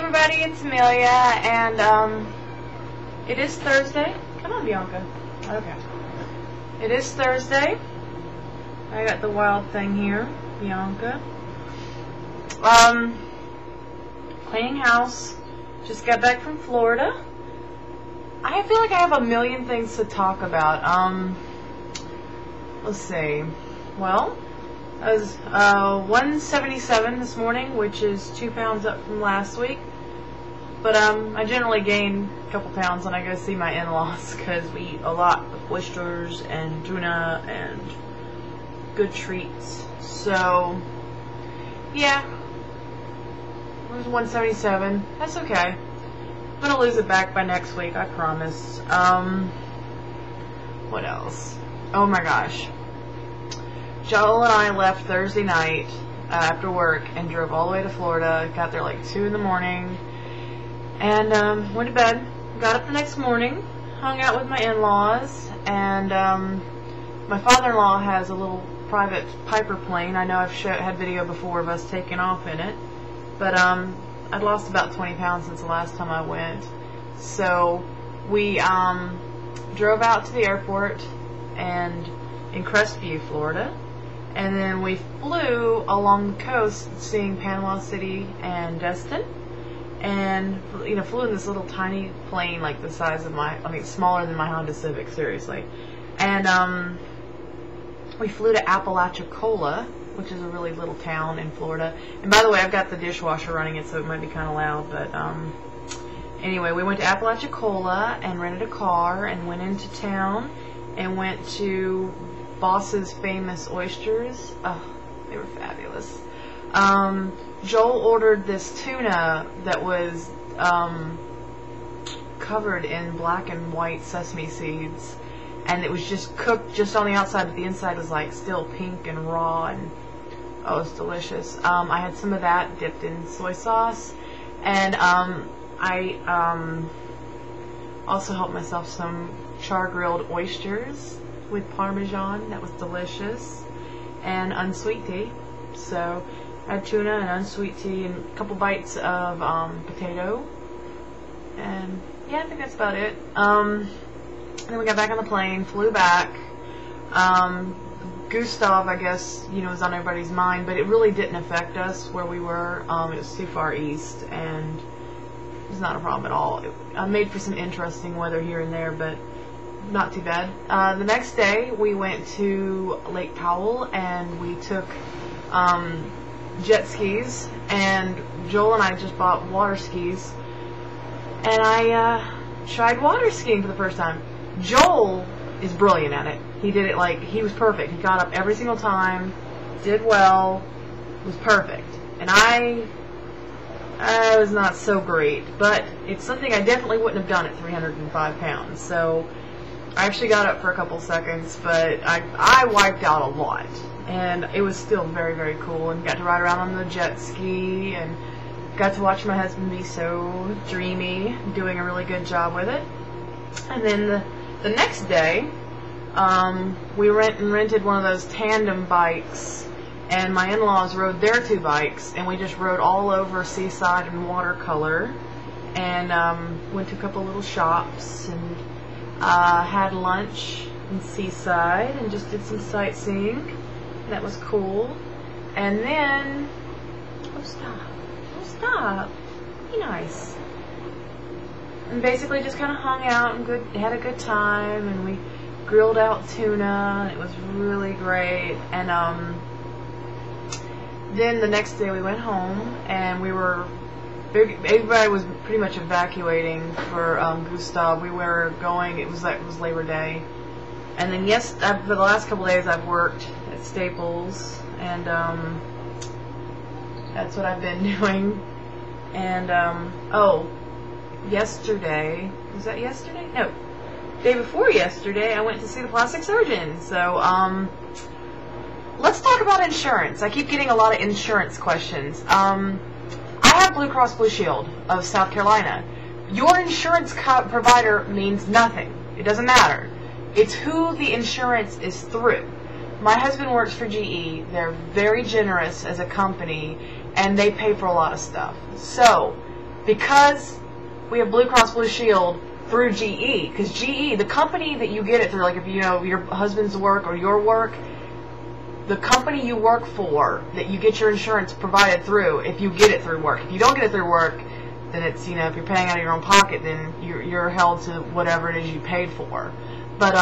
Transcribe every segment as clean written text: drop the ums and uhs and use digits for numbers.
everybody, it's Amelia, and it is Thursday. Come on, Bianca. Okay. It is Thursday. I got the wild thing here, Bianca. Cleaning house. Just got back from Florida. I feel like I have a million things to talk about. Let's see. Well, I was 177 this morning, which is 2 pounds up from last week. But I generally gain a couple pounds when I go see my in-laws because we eat a lot of oysters and tuna and good treats. So, yeah, it was 177. That's okay. I'm gonna lose it back by next week, I promise. What else? Oh my gosh. Joel and I left Thursday night after work and drove all the way to Florida. Got there like 2 in the morning and went to bed. Got up the next morning, hung out with my in-laws, and my father-in-law has a little private Piper plane. I know I've had video before of us taking off in it, but I'd lost about 20 pounds since the last time I went. So we drove out to the airport and in Crestview, Florida. And then we flew along the coast, seeing Panama City and Destin. And, you know, flew in this little tiny plane, like the size of smaller than my Honda Civic, seriously. And we flew to Apalachicola, which is a really little town in Florida. And by the way, I've got the dishwasher running it, so it might be kind of loud. But anyway, we went to Apalachicola and rented a car and went into town and went to Boss's famous oysters. Oh, they were fabulous. Joel ordered this tuna that was covered in black and white sesame seeds, and it was just cooked just on the outside, but the inside was like still pink and raw, and oh, it was delicious. I had some of that dipped in soy sauce, and I also helped myself some char-grilled oysters with Parmesan. That was delicious. And unsweet tea. So I had tuna and unsweet tea and a couple bites of potato. And yeah, I think that's about it. Then we got back on the plane, flew back. Gustav, I guess, you know, was on everybody's mind, but it really didn't affect us where we were. It was too far east, and it was not a problem at all. I made for some interesting weather here and there, but not too bad. The next day we went to Lake Powell and we took jet skis, and Joel and I just bought water skis, and I tried water skiing for the first time. Joel is brilliant at it. He did it like he was perfect. He got up every single time, did well, was perfect. And I was not so great, but it's something I definitely wouldn't have done at 305 pounds. So I actually got up for a couple seconds, but I wiped out a lot, and it was still very, very cool, and got to ride around on the jet ski, and got to watch my husband be so dreamy, doing a really good job with it. And then the next day, we rented one of those tandem bikes, and my in-laws rode their 2 bikes, and we just rode all over Seaside and Watercolor, and went to a couple little shops, and had lunch in Seaside and just did some sightseeing. That was cool. And then, stop, be nice. And basically just kind of hung out and had a good time, and we grilled out tuna, and it was really great. And then the next day we went home, and everybody was pretty much evacuating for Gustav. We were going, it was Labor Day. And then for the last couple of days I've worked at Staples, and that's what I've been doing. And yesterday, was that yesterday? No, day before yesterday I went to see the plastic surgeon. So let's talk about insurance. I keep getting a lot of insurance questions. I have Blue Cross Blue Shield of South Carolina. Your insurance provider means nothing. It doesn't matter. It's who the insurance is through. My husband works for GE. They're very generous as a company, and they pay for a lot of stuff. So because we have Blue Cross Blue Shield through GE, because GE, the company that you get it through, like if you know your husband's work or your work, the company you work for that you get your insurance provided through, if you get it through work. If you don't get it through work, then it's, you know, if you're paying out of your own pocket, then you're held to whatever it is you paid for. But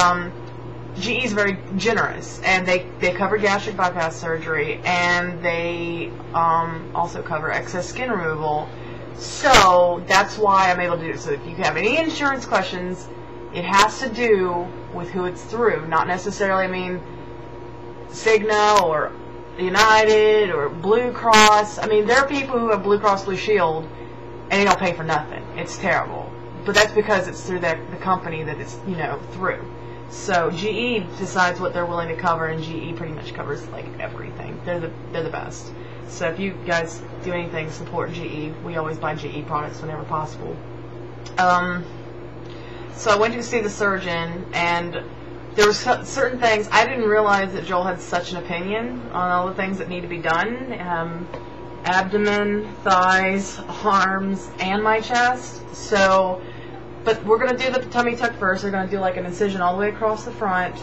GE is very generous, and they cover gastric bypass surgery, and they also cover excess skin removal. So that's why I'm able to do it. So if you have any insurance questions, it has to do with who it's through, not necessarily, I mean, Cigna or United or Blue Cross. I mean, there are people who have Blue Cross Blue Shield and they don't pay for nothing. It's terrible. But that's because it's through the company that it's, you know, through. So GE decides what they're willing to cover, and GE pretty much covers like everything. They're the best. So if you guys do anything, support GE. We always buy GE products whenever possible. So I went to see the surgeon, and there were certain things I didn't realize that Joel had such an opinion on all the things that need to be done. Abdomen, thighs, arms, and my chest. So, but we're going to do the tummy tuck first. We're going to do like an incision all the way across the front,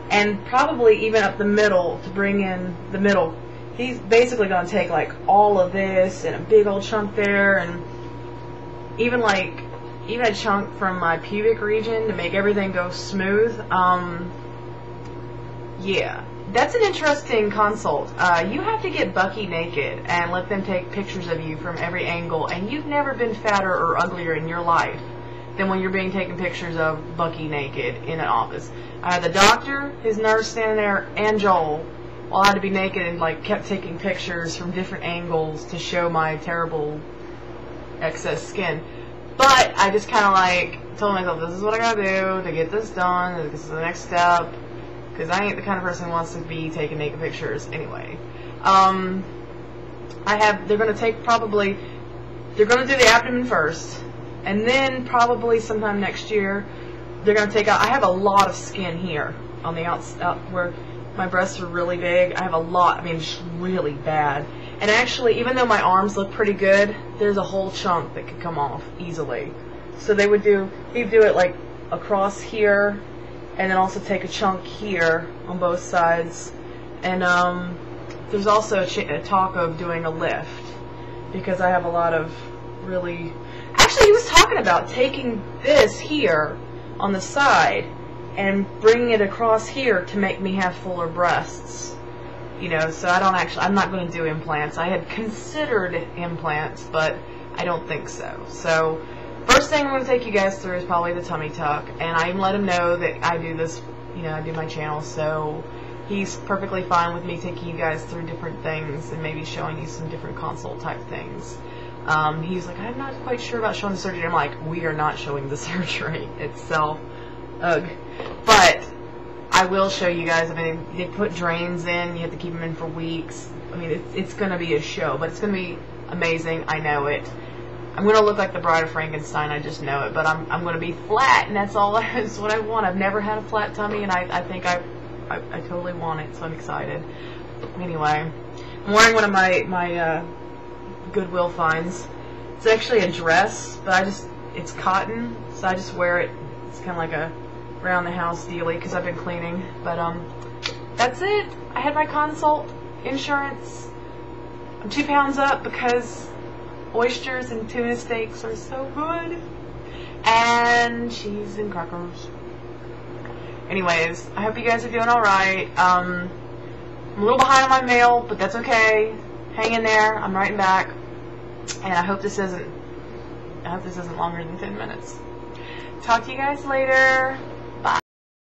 and probably even up the middle to bring in the middle. He's basically going to take like all of this and a big old chunk there, and even a chunk from my pubic region to make everything go smooth. Yeah, that's an interesting consult. You have to get Bucky naked and let them take pictures of you from every angle, and you've never been fatter or uglier in your life than when you're being taken pictures of Bucky naked in an office. I had the doctor, his nurse standing there, and Joel. Well, I had to be naked and like kept taking pictures from different angles to show my terrible excess skin. But I just kind of like told myself, this is what I gotta do to get this done. This is the next step, because I ain't the kind of person who wants to be taking naked pictures anyway. They're gonna do the abdomen first, and then probably sometime next year they're gonna take out. I have a lot of skin here on the outside where my breasts are really big. I have a lot, I mean, just really bad. And actually, even though my arms look pretty good, there's a whole chunk that could come off easily. So he'd do it like across here, and then also take a chunk here on both sides. And there's also a talk of doing a lift, because I have a lot of really... Actually, he was talking about taking this here on the side and bringing it across here to make me have fuller breasts. You know, so I'm not going to do implants. I had considered implants, but I don't think so. So, first thing I'm going to take you guys through is probably the tummy tuck, and I even let him know that I do this, you know, I do my channel, so he's perfectly fine with me taking you guys through different things and maybe showing you some different consult type things. He's like, I'm not quite sure about showing the surgery. I'm like, we are not showing the surgery itself. Ugh. But I will show you guys. I mean, they put drains in. You have to keep them in for weeks. I mean, it's going to be a show, but it's going to be amazing. I know it. I'm going to look like the Bride of Frankenstein. I just know it. But I'm going to be flat, and that's what I want. I've never had a flat tummy, and I think I totally want it, so I'm excited. Anyway, I'm wearing one of my Goodwill finds. It's actually a dress, but it's cotton, so I just wear it. It's kind of like a around the house dealy because I've been cleaning. But that's it. I had my consult, insurance. I'm 2 pounds up because oysters and tuna steaks are so good, and cheese and crackers. Anyways, I hope you guys are doing alright. I'm a little behind on my mail, but that's okay. Hang in there. I'm writing back, and I hope this isn't longer than 10 minutes. Talk to you guys later.